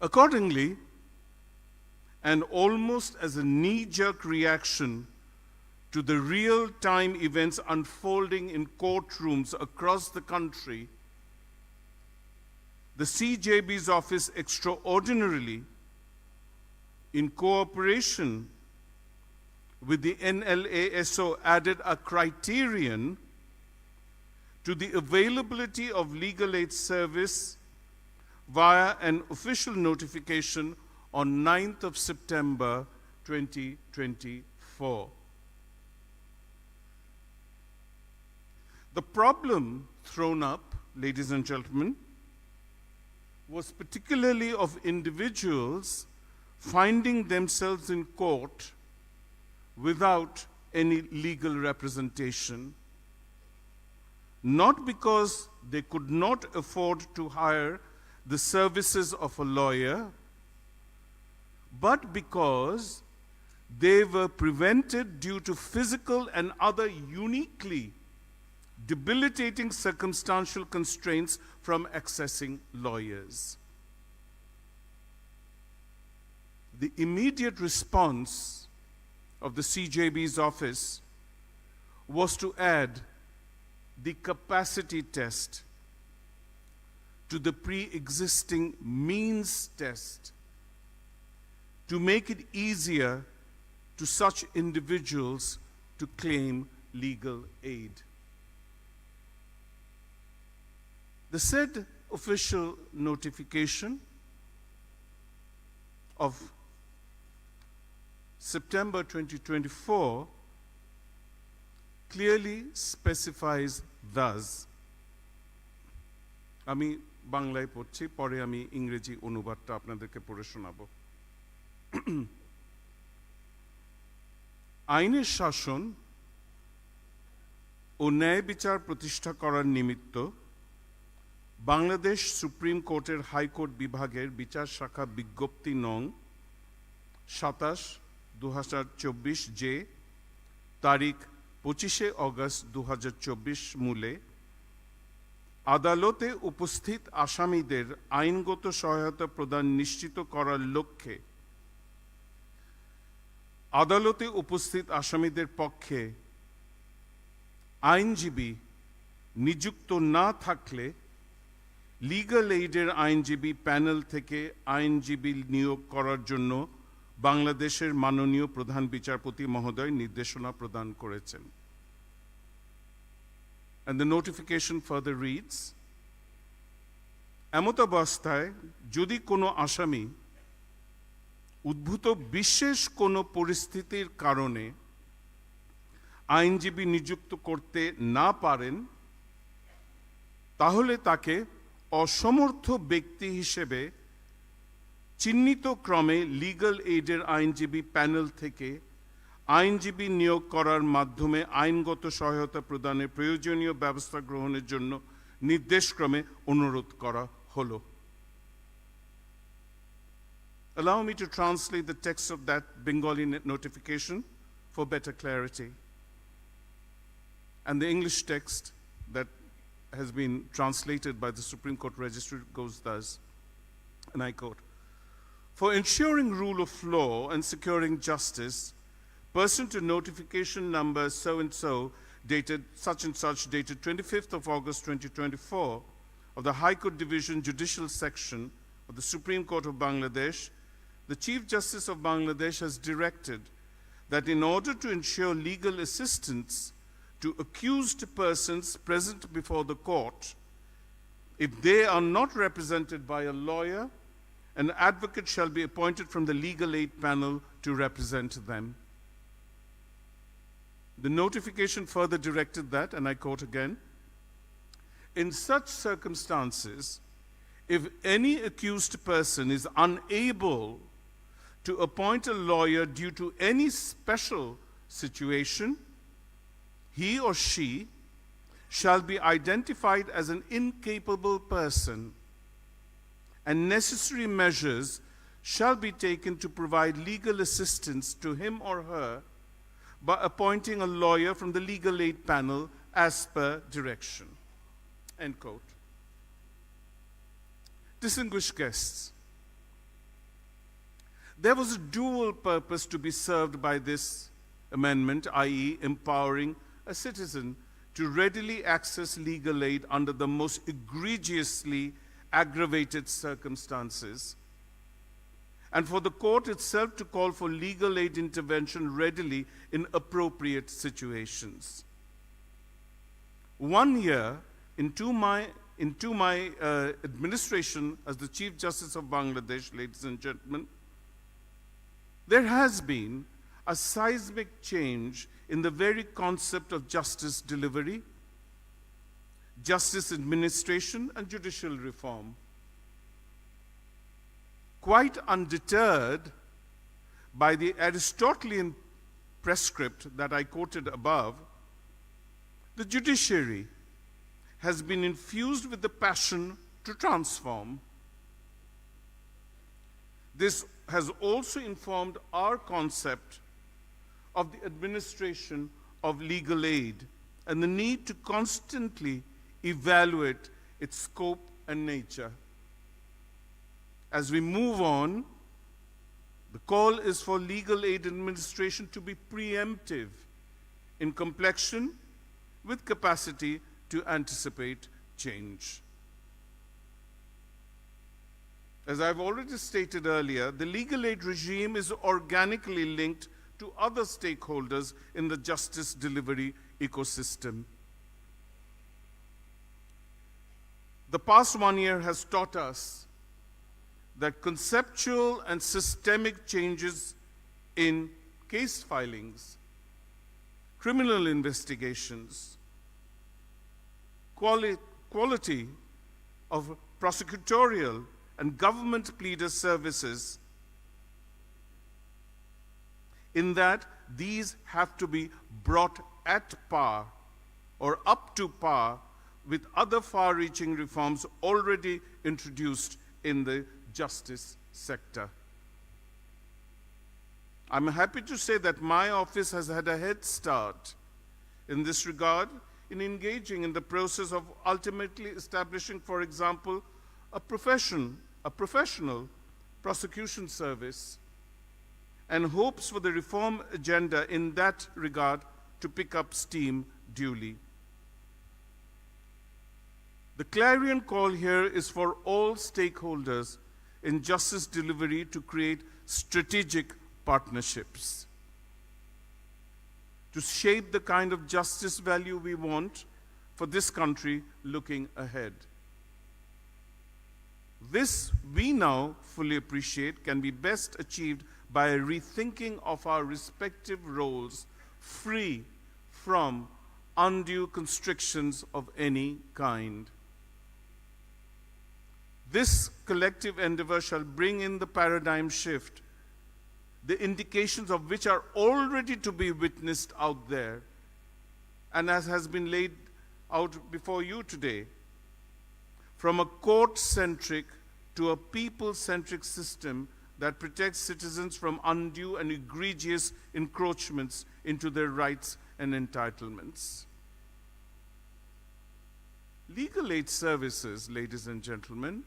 Accordingly, and almost as a knee-jerk reaction to the real-time events unfolding in courtrooms across the country, the CJB's office extraordinarily, in cooperation with the NLASO added a criterion to the availability of legal aid service via an official notification on 9th of September 2024. The problem thrown up, ladies and gentlemen, was particularly of individuals finding themselves in court without any legal representation, not because they could not afford to hire the services of a lawyer, but because they were prevented due to physical and other uniquely debilitating circumstantial constraints from accessing lawyers. The immediate response of the CJB's office was to add the capacity test to the pre-existing means test to make it easier to such individuals to claim legal aid. The said official notification of September 2024 clearly specifies thus. আমি বাংলায় পড়ছি, পরে আমি ইংরেজি অনুবাদটা আপনাদেরকে পড়ে শোনাবো। আইনের শাসন ও ন্যায় বিচার প্রতিষ্ঠা করার নিমিত্ত বাংলাদেশ সুপ্রিম কোর্টের হাইকোর্ট বিভাগের বিচার শাখা বিজ্ঞপ্তি নং 27/2024 যে তারিখ 25 অগস্ট 2024 মূলে আদালতে উপস্থিত আসামিদের আইনগত সহায়তা প্রদান নিশ্চিত করার লক্ষ্যে আদালতে উপস্থিত আসামিদের পক্ষে আইনজীবী নিযুক্ত না থাকলে লিগ্যাল এইডের আইনজীবী প্যানেল থেকে আইনজীবী নিয়োগ করার জন্য বাংলাদেশের মাননীয় প্রধান বিচারপতি মহোদয় নির্দেশনা প্রদান করেছেন। And the notification further reads, এমত অবস্থায় যদি কোনো আসামি উদ্ভূত বিশেষ কোনো পরিস্থিতির কারণে আইনজীবী নিযুক্ত করতে না পারেন, তাহলে তাকে অসমর্থ ব্যক্তি হিসেবে চিহ্নিত ক্রমে লিগ্যাল এইডের আইনজীবী প্যানেল থেকে আইনজীবী নিয়োগ করার মাধ্যমে আইনগত সহায়তা প্রদানের প্রয়োজনীয় ব্যবস্থা গ্রহণের জন্য নির্দেশক্রমে অনুরোধ করা হলো। Allow me to translate the text of that Bengali notification for better clarity. And the English text that has been translated by the Supreme Court Registry goes thus, and I quote, "For ensuring rule of law and securing justice, pursuant to notification number so-and-so, dated such and such, dated 25th of August 2024, of the High Court Division Judicial Section of the Supreme Court of Bangladesh, the Chief Justice of Bangladesh has directed that in order to ensure legal assistance to accused persons present before the court, if they are not represented by a lawyer, an advocate shall be appointed from the legal aid panel to represent them." The notification further directed that, and I quote again, "In such circumstances, if any accused person is unable to appoint a lawyer due to any special situation, he or she shall be identified as an incapable person, and necessary measures shall be taken to provide legal assistance to him or her by appointing a lawyer from the legal aid panel as per direction." End quote. Distinguished guests, there was a dual purpose to be served by this amendment, i.e., empowering a citizen to readily access legal aid under the most egregiously aggravated circumstances, and for the court itself to call for legal aid intervention readily in appropriate situations. 1 year into my administration as the Chief Justice of Bangladesh, ladies and gentlemen, there has been a seismic change in the very concept of justice delivery, justice administration, and judicial reform. Quite undeterred by the Aristotelian prescript that I quoted above, the judiciary has been infused with the passion to transform. This has also informed our concept of the administration of legal aid and the need to constantly evaluate its scope and nature. As we move on, the call is for legal aid administration to be preemptive in complexion with capacity to anticipate change. As I've already stated earlier, the legal aid regime is organically linked to other stakeholders in the justice delivery ecosystem. The past 1 year has taught us that conceptual and systemic changes in case filings, criminal investigations, quality of prosecutorial and government pleader services, in that these have to be brought at par or up to par with other far-reaching reforms already introduced in the justice sector. I'm happy to say that my office has had a head start in this regard in engaging in the process of ultimately establishing, for example, a professional prosecution service, and hopes for the reform agenda in that regard to pick up steam duly. The clarion call here is for all stakeholders in justice delivery to create strategic partnerships to shape the kind of justice value we want for this country looking ahead. This, we now fully appreciate, can be best achieved by a rethinking of our respective roles, free from undue constrictions of any kind. This collective endeavor shall bring in the paradigm shift, the indications of which are already to be witnessed out there, and as has been laid out before you today, from a court-centric to a people-centric system that protects citizens from undue and egregious encroachments into their rights and entitlements. Legal aid services, ladies and gentlemen,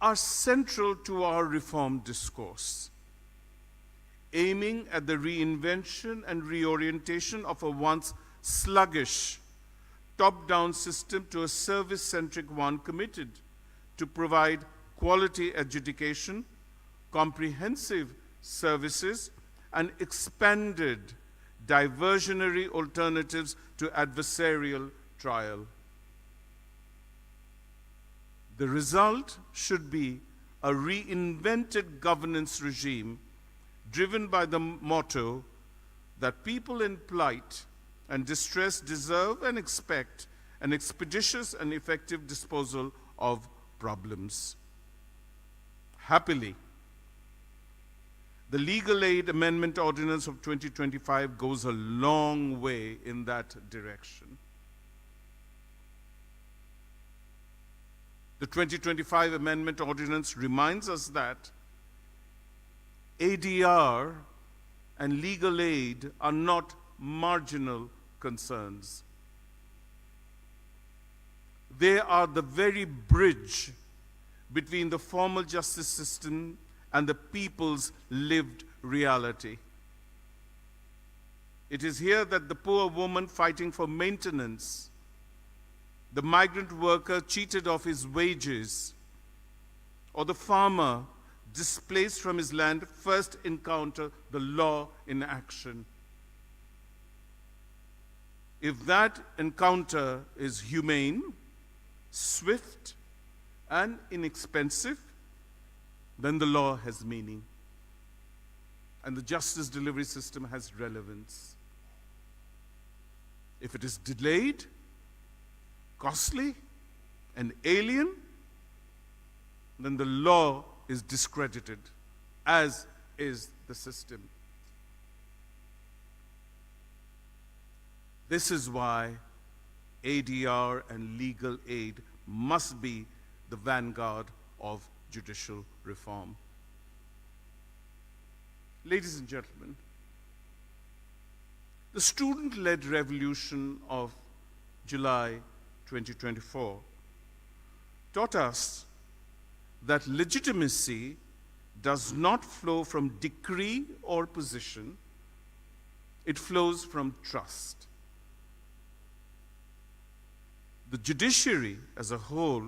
are central to our reform discourse, aiming at the reinvention and reorientation of a once sluggish, top-down system to a service-centric one committed to provide quality adjudication, comprehensive services, and expanded diversionary alternatives to adversarial trial. The result should be a reinvented governance regime driven by the motto that people in plight and distress deserve and expect an expeditious and effective disposal of problems. Happily, the Legal Aid Amendment Ordinance of 2025 goes a long way in that direction. The 2025 Amendment Ordinance reminds us that ADR and legal aid are not marginal concerns. They are the very bridge between the formal justice system and the people's lived reality. It is here that the poor woman fighting for maintenance, the migrant worker cheated of his wages, or the farmer displaced from his land first encounter the law in action. If that encounter is humane, swift, and inexpensive, then the law has meaning, and the justice delivery system has relevance. If it is delayed, costly, and alien, then the law is discredited, as is the system. This is why ADR and legal aid must be the vanguard of judicial reform. Ladies and gentlemen, the student-led revolution of July 2024 taught us that legitimacy does not flow from decree or position, it flows from trust. The judiciary as a whole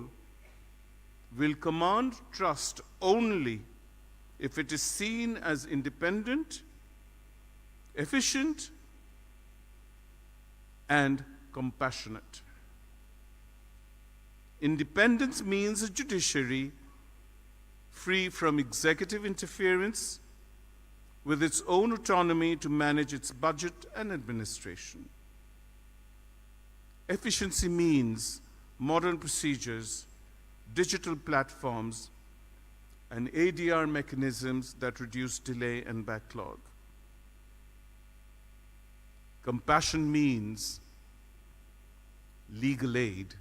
will command trust only if it is seen as independent, efficient, and compassionate. Independence means a judiciary free from executive interference, with its own autonomy to manage its budget and administration. Efficiency means modern procedures, digital platforms, and ADR mechanisms that reduce delay and backlog. Compassion means legal aid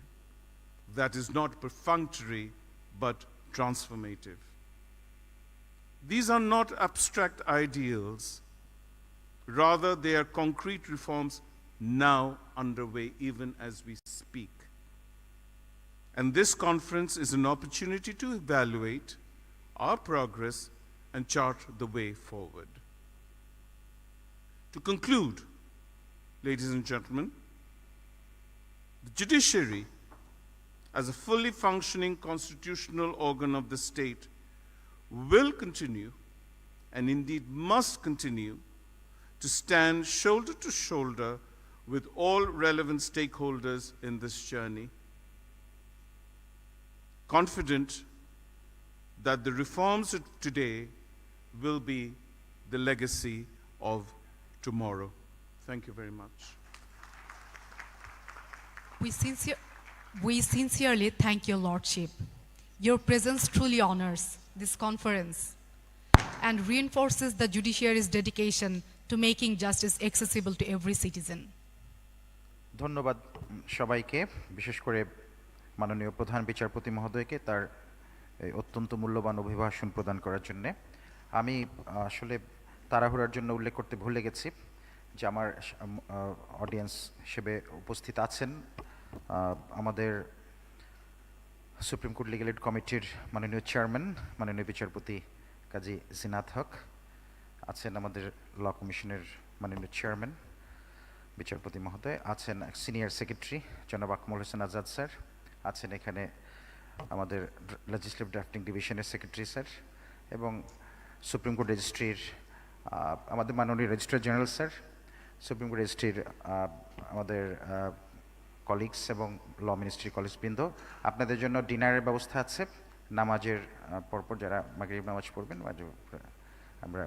that is not perfunctory but transformative. These are not abstract ideals. Rather, they are concrete reforms now underway even as we speak. And this conference is an opportunity to evaluate our progress and chart the way forward. To conclude, ladies and gentlemen, the judiciary, as a fully functioning constitutional organ of the state, will continue, and indeed must continue, to stand shoulder to shoulder with all relevant stakeholders in this journey. Confident that the reforms of today will be the legacy of tomorrow. Thank you very much. We sincerely thank your Lordship. Your presence truly honors this conference and reinforces the judiciary's dedication to making justice accessible to every citizen. ধন্যবাদ সবাইকে, বিশেষ করে মাননীয় প্রধান বিচারপতি মহোদয়কে তার এই অত্যন্ত মূল্যবান অভিভাষণ প্রদান করার জন্য। আমি আসলে তাড়াহুড়ার জন্য উল্লেখ করতে ভুলে গেছি যে আমার অডিয়েন্স হিসেবে উপস্থিত আছেন আমাদের সুপ্রিম কোর্ট লিগ্যাল এইড কমিটির মাননীয় চেয়ারম্যান মাননীয় বিচারপতি কাজী জিনাত হক, আছেন আমাদের ল কমিশনের মাননীয় চেয়ারম্যান বিচারপতি মহোদয়, আছেন সিনিয়র সেক্রেটারি জনাব আকমল হোসেন আজাদ স্যার, আছেন এখানে আমাদের লেজিসলেটিভ ড্রাফটিং ডিভিশনের সেক্রেটারি স্যার, এবং সুপ্রিম কোর্ট রেজিস্ট্রির আমাদের মাননীয় registrar general sir, supreme court রেজিস্ট্রির আমাদের কলিগস এবং ল মিনিস্ট্রি কলিগসবৃন্দ। আপনাদের জন্য ডিনারের ব্যবস্থা আছে, নামাজের পরপর যারা মাগরিব নামাজ পড়বেন আমরা